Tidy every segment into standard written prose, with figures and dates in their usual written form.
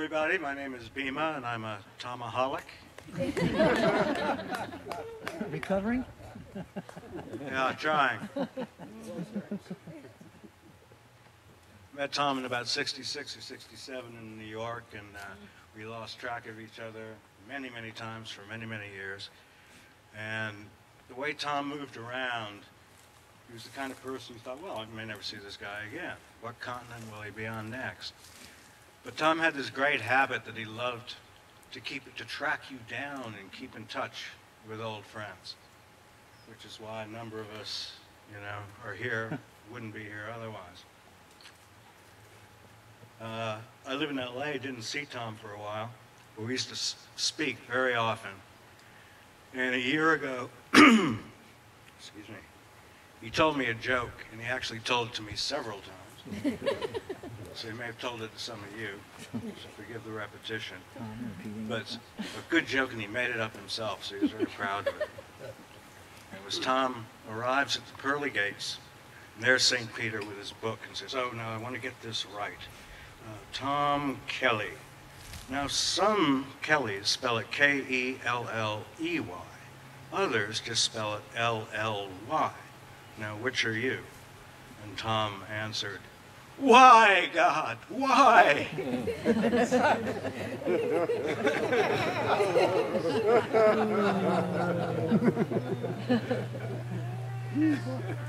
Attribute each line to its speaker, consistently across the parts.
Speaker 1: everybody. My name is Bima, and I'm a Tomaholic.
Speaker 2: Recovering?
Speaker 1: Yeah, trying. Met Tom in about 66 or 67 in New York, and we lost track of each other many, many times for many, many years. And the way Tom moved around, he was the kind of person who thought, well, I may never see this guy again. What continent will he be on next? But Tom had this great habit that he loved to track you down and keep in touch with old friends, which is why a number of us, are here, wouldn't be here otherwise. I live in LA, didn't see Tom for a while, but we used to speak very often. And a year ago, excuse me, he told me a joke, and he actually told it to me several times. So he may have told it to some of you, so forgive the repetition. But it's a good joke, and he made it up himself, so he was very proud of it. It was Tom arrives at the pearly gates, and there's St. Peter with his book, and says, oh, no, I want to get this right. Tom Kelly. Now, some Kellys spell it K-E-L-L-E-Y. Others just spell it L-L-Y. Now, which are you? And Tom answered, why, God, why?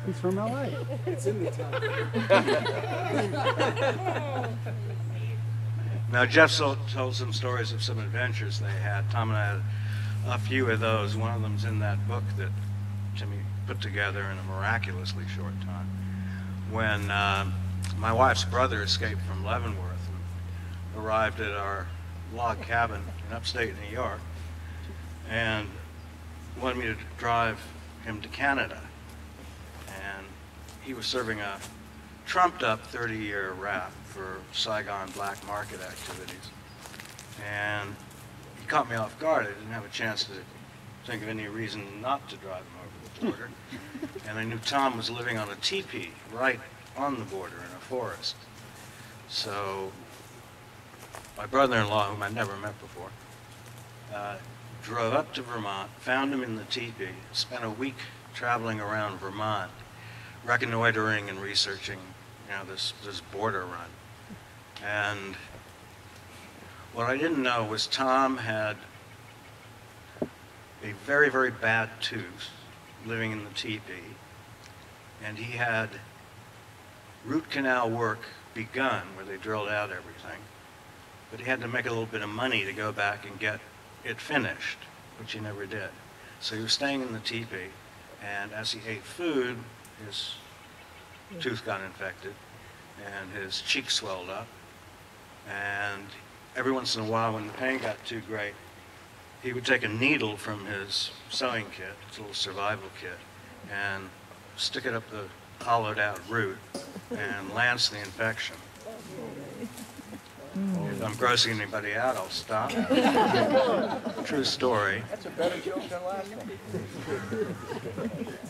Speaker 2: He's from LA.
Speaker 3: It's in the town.
Speaker 1: Now, Jeff told some stories of some adventures they had. Tom and I had a few of those. One of them's in that book that Timmy put together in a miraculously short time. When my wife's brother escaped from Leavenworth and arrived at our log cabin in upstate New York and wanted me to drive him to Canada. And he was serving a trumped-up 30-year rap for Saigon black market activities. And he caught me off guard. I didn't have a chance to think of any reason not to drive him over the border. And I knew Tom was living on a teepee right on the border in a forest. So my brother-in-law, whom I'd never met before, drove up to Vermont, found him in the teepee, spent a week traveling around Vermont, reconnoitering and researching, this border run. And what I didn't know was Tom had a very, very bad tooth living in the teepee, and he had root canal work begun where they drilled out everything, but he had to make a little bit of money to go back and get it finished, which he never did. So he was staying in the teepee, and as he ate food, his tooth got infected, and his cheek swelled up, and every once in a while when the pain got too great, he would take a needle from his sewing kit, his little survival kit, and stick it up the hollowed out root and lance the infection. If I'm grossing anybody out, I'll stop. True story.
Speaker 3: That's a better joke than last one.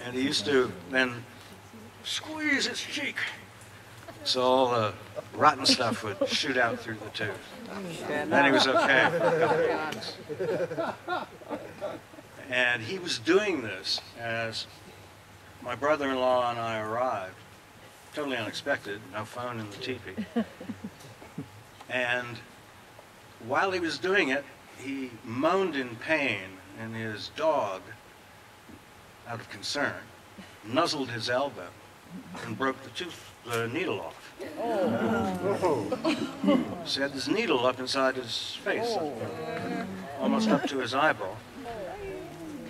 Speaker 1: And he used to then squeeze his cheek, so all the rotten stuff would shoot out through the tooth. Then he was okay for a couple of months. And he was doing this as my brother-in-law and I arrived. Totally unexpected, no phone in the teepee. And while he was doing it, he moaned in pain, and his dog, out of concern, nuzzled his elbow and broke the needle off. Oh. So he had this needle up inside his face, almost up to his eyeball.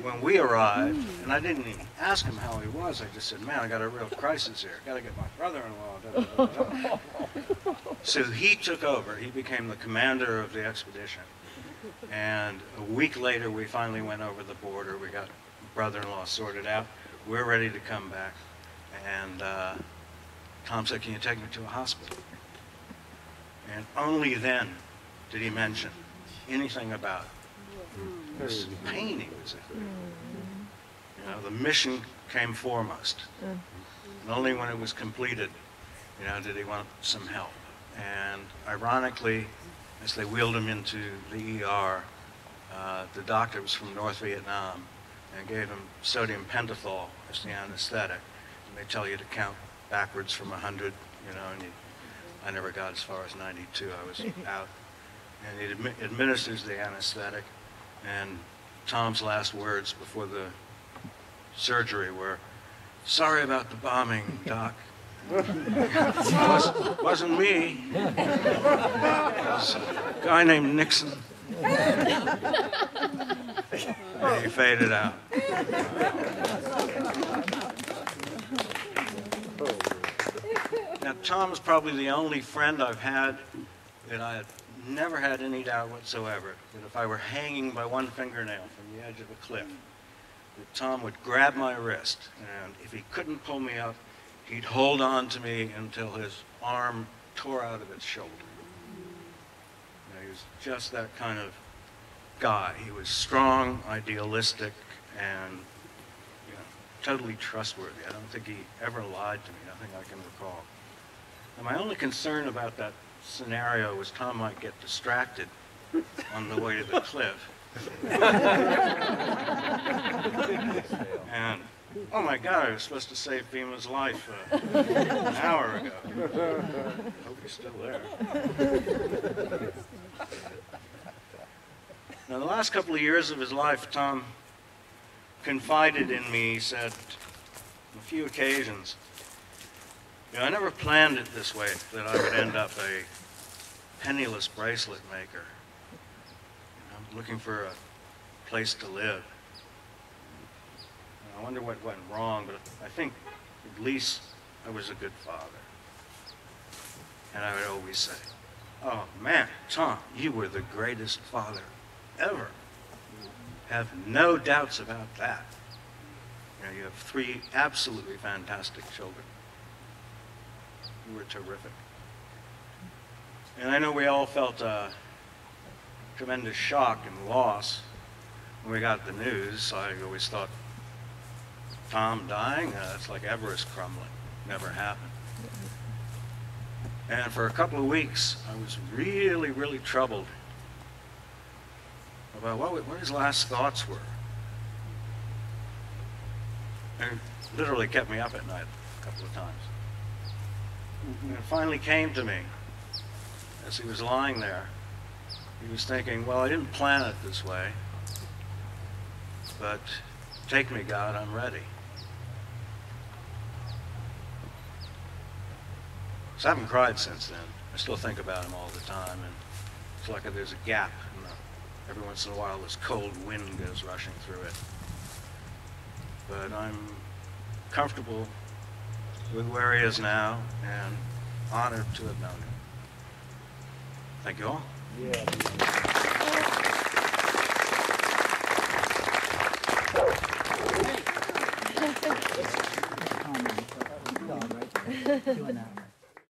Speaker 1: When we arrived, and I didn't even ask him how he was, I just said, man, I got a real crisis here. Got to get my brother-in-law. So he took over. He became the commander of the expedition. And a week later, we finally went over the border. We got brother-in-law sorted out. We're ready to come back. And Tom said, can you take me to a hospital? And only then did he mention anything about this pain he was in. The mission came foremost. And only when it was completed, did he want some help. And ironically, as they wheeled him into the ER, the doctor was from North Vietnam and gave him sodium pentothal as the anesthetic. And they tell you to count backwards from 100, you know, and I never got as far as 92. I was out. And he administers the anesthetic, and Tom's last words before the surgery were, "Sorry about the bombing, Doc." Wasn't me. It was a guy named Nixon. And he faded out. Now, Tom is probably the only friend I've had that I had never had any doubt whatsoever that if I were hanging by one fingernail from the edge of a cliff, that Tom would grab my wrist, and if he couldn't pull me up, he'd hold on to me until his arm tore out of its shoulder. You know, he was just that kind of guy. He was strong, idealistic, and you know, totally trustworthy. I don't think he ever lied to me, nothing I can recall. And my only concern about that scenario was Tom might get distracted on the way to the cliff. And, oh my God, I was supposed to save Bima's life an hour ago. Hope he's still there. Now, the last couple of years of his life, Tom confided in me, he said, on a few occasions, you know, I never planned it this way, that I would end up a penniless bracelet maker, you know, looking for a place to live. And I wonder what went wrong, but I think at least I was a good father. And I would always say, "Oh man, Tom, you were the greatest father ever. Have no doubts about that. You know, you have 3 absolutely fantastic children. You were terrific." And I know we all felt a tremendous shock and loss when we got the news. I always thought, Tom dying? That's like Everest crumbling. Never happened. And for a couple of weeks, I was really, really troubled about what his last thoughts were. And it literally kept me up at night a couple of times. And it finally came to me as he was lying there. He was thinking, well, I didn't plan it this way, but take me, God, I'm ready. So I haven't cried since then. I still think about him all the time, and it's like there's a gap. Every once in a while, this cold wind goes rushing through it. But I'm comfortable with where he is now, and honored to have known him. Thank you all.
Speaker 3: Yeah.
Speaker 2: Doing that.